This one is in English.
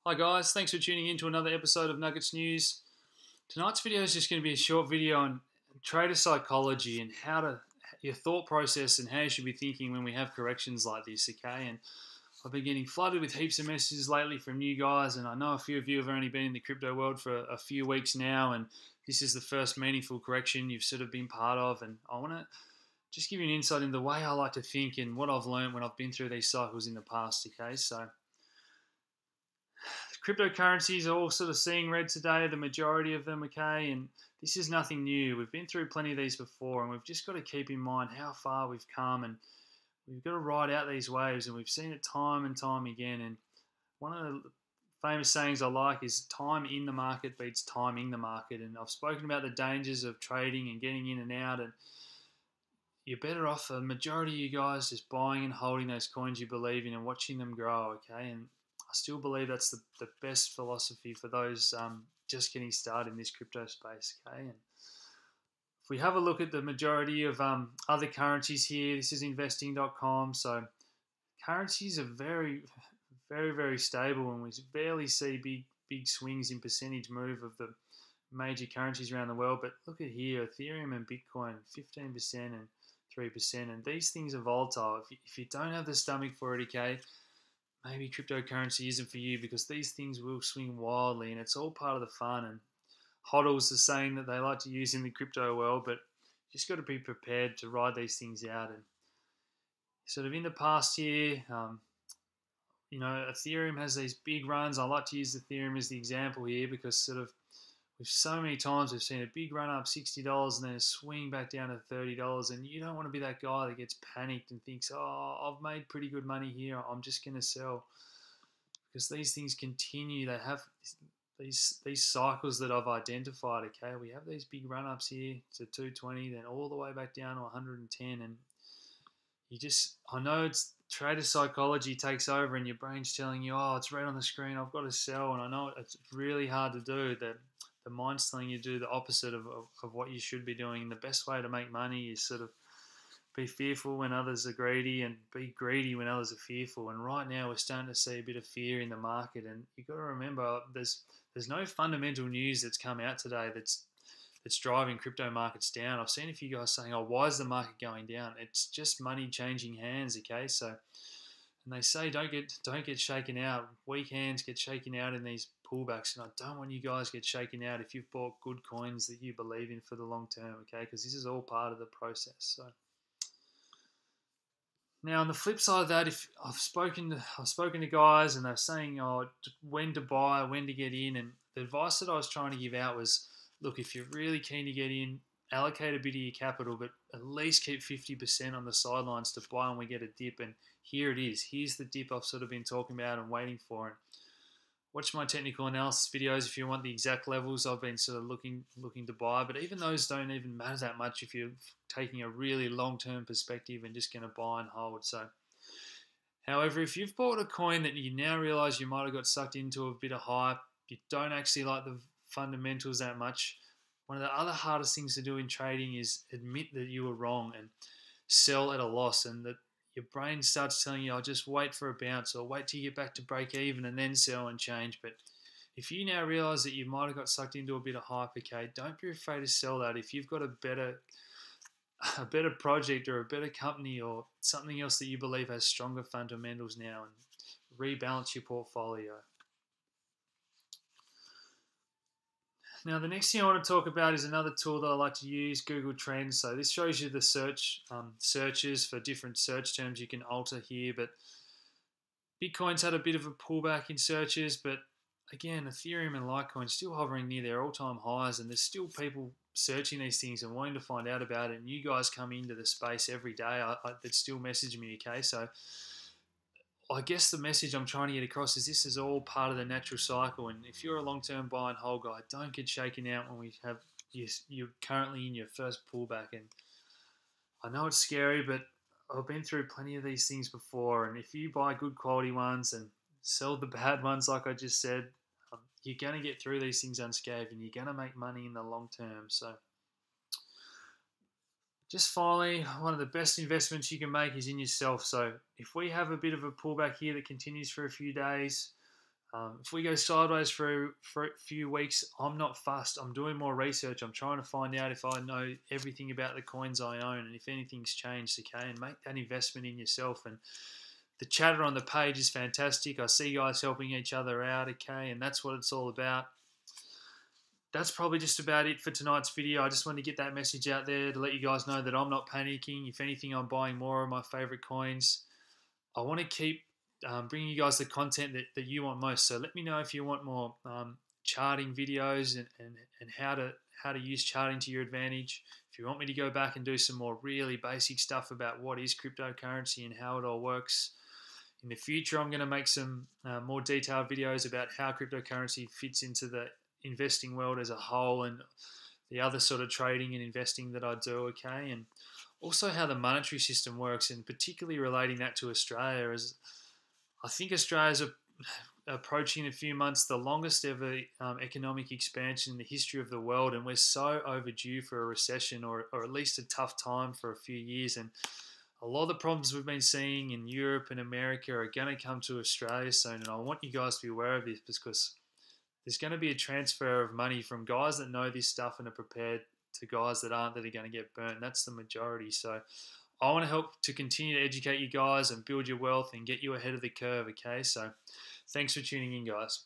Hi guys, thanks for tuning in to another episode of Nuggets News. Tonight's video is just going to be a short video on trader psychology and your thought process and how you should be thinking when we have corrections like this, okay? And I've been getting flooded with heaps of messages lately from you guys, and I know a few of you have only been in the crypto world for a few weeks now, and this is the first meaningful correction you've sort of been part of, and I want to just give you an insight into the way I like to think and what I've learned when I've been through these cycles in the past, okay? So cryptocurrencies are all sort of seeing red today, the majority of them, okay? And this is nothing new. We've been through plenty of these before, and we've just got to keep in mind how far we've come, and we've got to ride out these waves, and we've seen it time and time again. And one of the famous sayings I like is time in the market beats timing the market. And I've spoken about the dangers of trading and getting in and out, and you're better off, the majority of you guys, just buying and holding those coins you believe in and watching them grow, okay? And I still believe that's the best philosophy for those just getting started in this crypto space, okay? And if we have a look at the majority of other currencies here, this is investing.com. So currencies are very, very, very stable, and we barely see big swings in percentage move of the major currencies around the world. But look at here, Ethereum and Bitcoin, 15% and 3%. And these things are volatile. If you don't have the stomach for it, okay, maybe cryptocurrency isn't for you, because these things will swing wildly, and it's all part of the fun. And HODL's the saying that they like to use in the crypto world, but you just got to be prepared to ride these things out. And sort of in the past year, Ethereum has these big runs. I like to use Ethereum as the example here, because sort of we've so many times we've seen a big run up $60 and then a swing back down to $30, and you don't want to be that guy that gets panicked and thinks, oh, I've made pretty good money here, I'm just going to sell, because these things continue. They have these cycles that I've identified, okay? We have these big run ups here to 220, then all the way back down to 110, and I know it's trader psychology takes over, and your brain's telling you, oh, it's red on the screen, I've got to sell. And I know it's really hard to do. The mind's telling you to do the opposite of what you should be doing. And the best way to make money is sort of be fearful when others are greedy, and be greedy when others are fearful. And right now we're starting to see a bit of fear in the market, and you've got to remember there's no fundamental news that's come out today that's driving crypto markets down. I've seen a few guys saying, oh, why is the market going down? It's just money changing hands, okay? So, and they say don't get shaken out. Weak hands get shaken out in these pullbacks, and I don't want you guys to get shaken out if you've bought good coins that you believe in for the long term, okay? Because this is all part of the process. So now on the flip side of that, if I've spoken to guys, and they're saying, oh, when to buy, when to get in, and the advice that I was trying to give out was, look, if you're really keen to get in, allocate a bit of your capital, but at least keep 50% on the sidelines to buy when we get a dip. And here it is. Here's the dip I've sort of been talking about and waiting for. And watch my technical analysis videos if you want the exact levels I've been sort of looking to buy. But even those don't even matter that much if you're taking a really long-term perspective and just going to buy and hold. So, however, if you've bought a coin that you now realize you might have got sucked into a bit of hype, you don't actually like the fundamentals that much, one of the other hardest things to do in trading is admit that you were wrong and sell at a loss, and that your brain starts telling you, I'll just wait for a bounce, or wait till you get back to break even and then sell and change. But if you now realize that you might have got sucked into a bit of hype, okay, don't be afraid to sell that. If you've got a better project or a better company or something else that you believe has stronger fundamentals now, and rebalance your portfolio. Now, the next thing I want to talk about is another tool that I like to use, Google Trends. So this shows you the searches for different search terms you can alter here. But Bitcoin's had a bit of a pullback in searches, but again, Ethereum and Litecoin still hovering near their all-time highs, and there's still people searching these things and wanting to find out about it. And you guys come into the space every day that still message me, okay? So I guess the message I'm trying to get across is this is all part of the natural cycle. And if you're a long-term buy and hold guy, don't get shaken out when you're currently in your first pullback. And I know it's scary, but I've been through plenty of these things before. And if you buy good quality ones and sell the bad ones, like I just said, you're going to get through these things unscathed, and you're going to make money in the long term. So just finally, one of the best investments you can make is in yourself. So if we have a bit of a pullback here that continues for a few days, If we go sideways for a few weeks, I'm not fussed. I'm doing more research. I'm trying to find out if I know everything about the coins I own and if anything's changed, okay, and make that investment in yourself. And the chatter on the page is fantastic. I see guys helping each other out, okay, and that's what it's all about. That's probably just about it for tonight's video. I just wanted to get that message out there to let you guys know that I'm not panicking. If anything, I'm buying more of my favorite coins. I want to keep bringing you guys the content that you want most. So let me know if you want more charting videos and how to use charting to your advantage. If you want me to go back and do some more really basic stuff about what is cryptocurrency and how it all works. In the future, I'm going to make some more detailed videos about how cryptocurrency fits into the investing world as a whole and the other sort of trading and investing that I do, okay? And also how the monetary system works, and particularly relating that to Australia, as I think Australia's approaching in a few months the longest ever economic expansion in the history of the world, and we're so overdue for a recession or at least a tough time for a few years. And a lot of the problems we've been seeing in Europe and America are going to come to Australia soon, and I want you guys to be aware of this because there's going to be a transfer of money from guys that know this stuff and are prepared to guys that aren't, that are going to get burnt. That's the majority. So I want to help to continue to educate you guys and build your wealth and get you ahead of the curve, okay? So thanks for tuning in, guys.